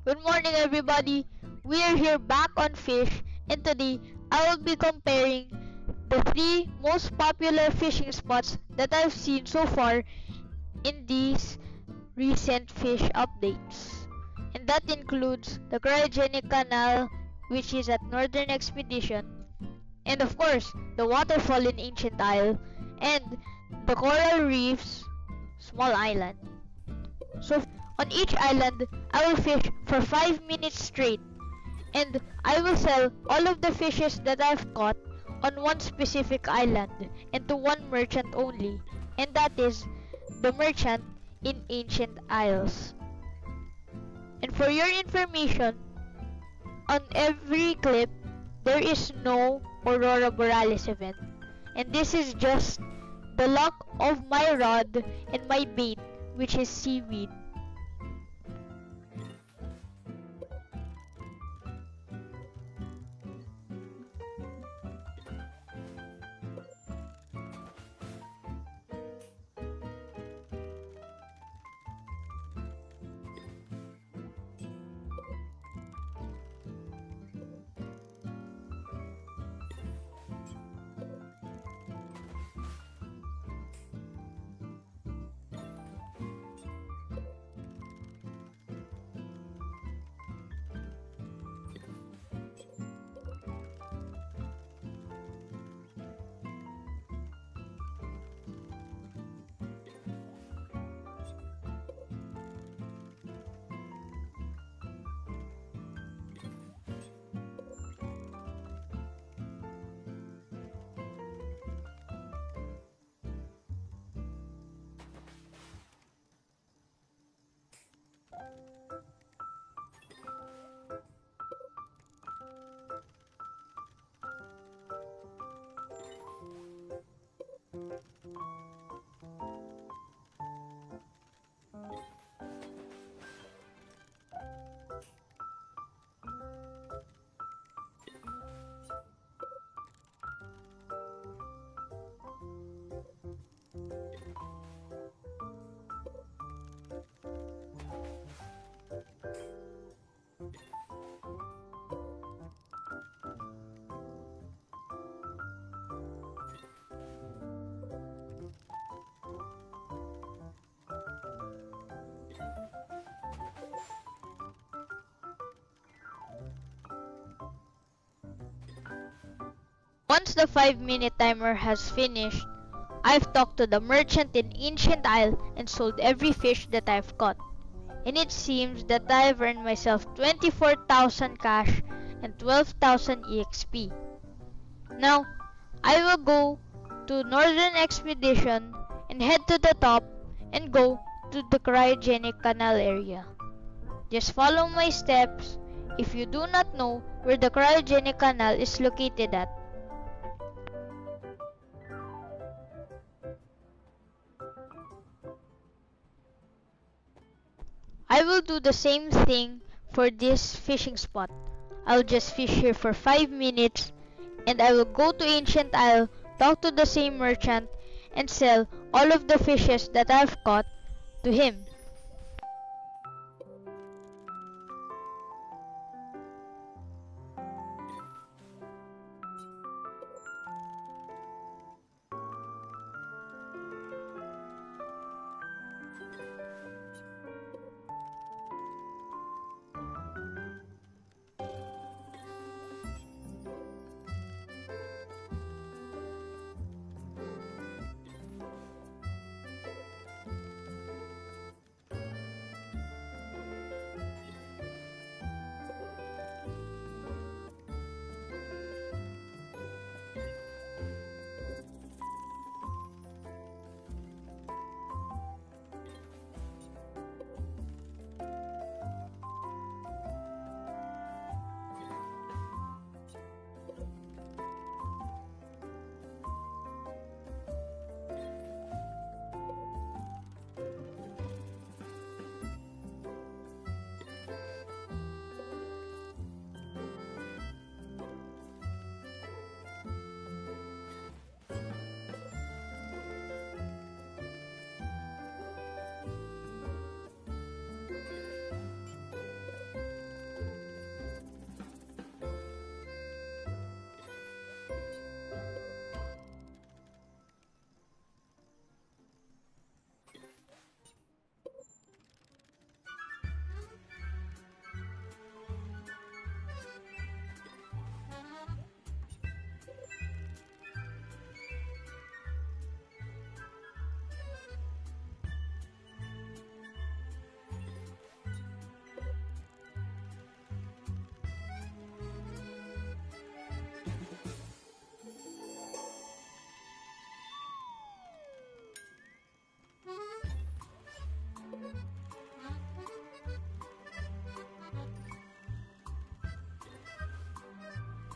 Good morning, everybody. We are here back on Fish, and today I will be comparing the three most popular fishing spots that I've seen so far in these recent fish updates. And that includes the Cryogenic Canal, which is at Northern Expedition, and of course, the waterfall in Ancient Isle, and the coral reefs, Small Island. So on each island, I will fish for 5 minutes straight, and I will sell all of the fishes that I've caught on one specific island and to one merchant only, and that is the merchant in Ancient Isles. And for your information, on every clip, there is no Aurora Borealis event, and this is just the luck of my rod and my bait, which is seaweed. Once the 5-minute timer has finished, I've talked to the merchant in Ancient Isle and sold every fish that I've caught. And it seems that I've earned myself 24,000 cash and 12,000 EXP. Now, I will go to Northern Expedition and head to the top and go to the Cryogenic Canal area. Just follow my steps if you do not know where the Cryogenic Canal is located at. I will do the same thing for this fishing spot. I'll just fish here for 5 minutes and I will go to Ancient Isle, talk to the same merchant, and sell all of the fishes that I've caught to him.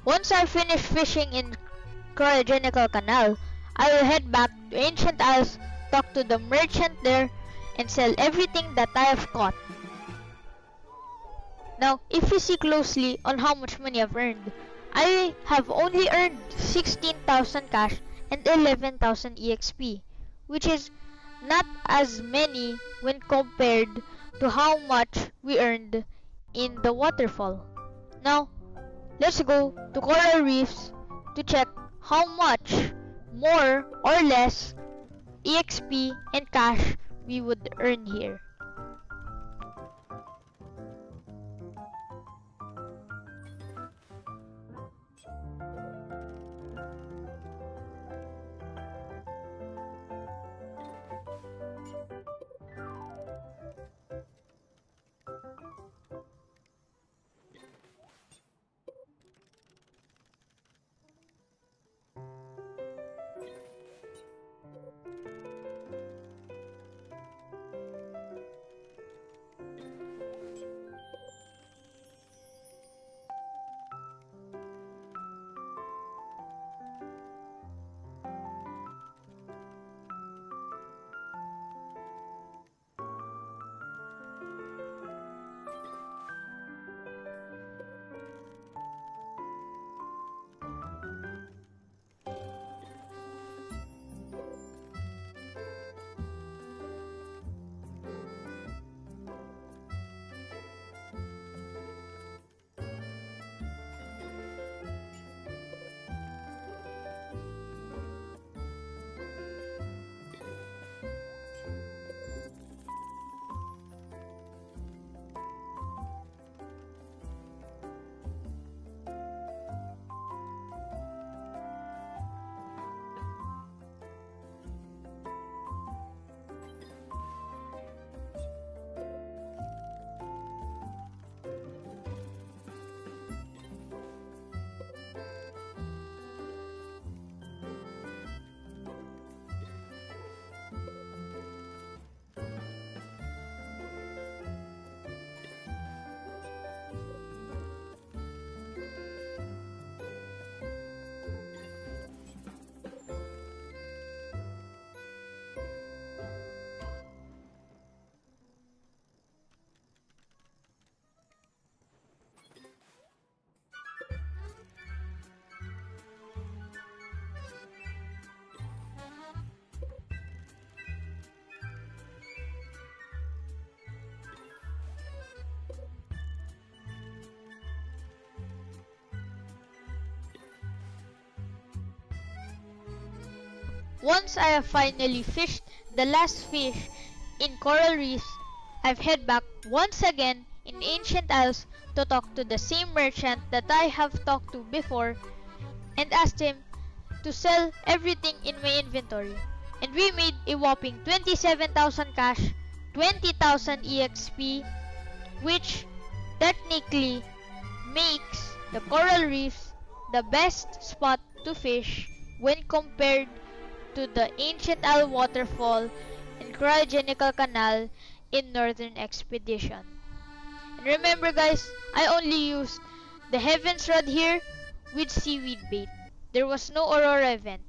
Once I finish fishing in Cryogenical Canal, I will head back to Ancient Isles, talk to the merchant there, and sell everything that I have caught. Now, if you see closely on how much money I've earned, I have only earned 16,000 cash and 11,000 EXP, which is not as many when compared to how much we earned in the waterfall. Now, let's go to Coral Reefs to check how much more or less EXP and cash we would earn here. Once I have finally fished the last fish in Coral Reefs, I've head back once again in Ancient Isles to talk to the same merchant that I have talked to before and asked him to sell everything in my inventory. And we made a whopping 27,000 cash, 20,000 EXP, which technically makes the Coral Reefs the best spot to fish when compared to the Ancient Isle Waterfall and Cryogenical Canal in Northern Expedition. And remember guys, I only used the Heaven's Rod here with seaweed bait. There was no Aurora event.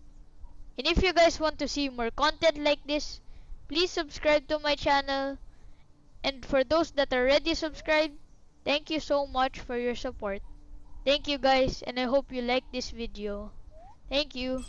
And if you guys want to see more content like this, please subscribe to my channel. And for those that are already subscribed, thank you so much for your support. Thank you guys, and I hope you like this video. Thank you.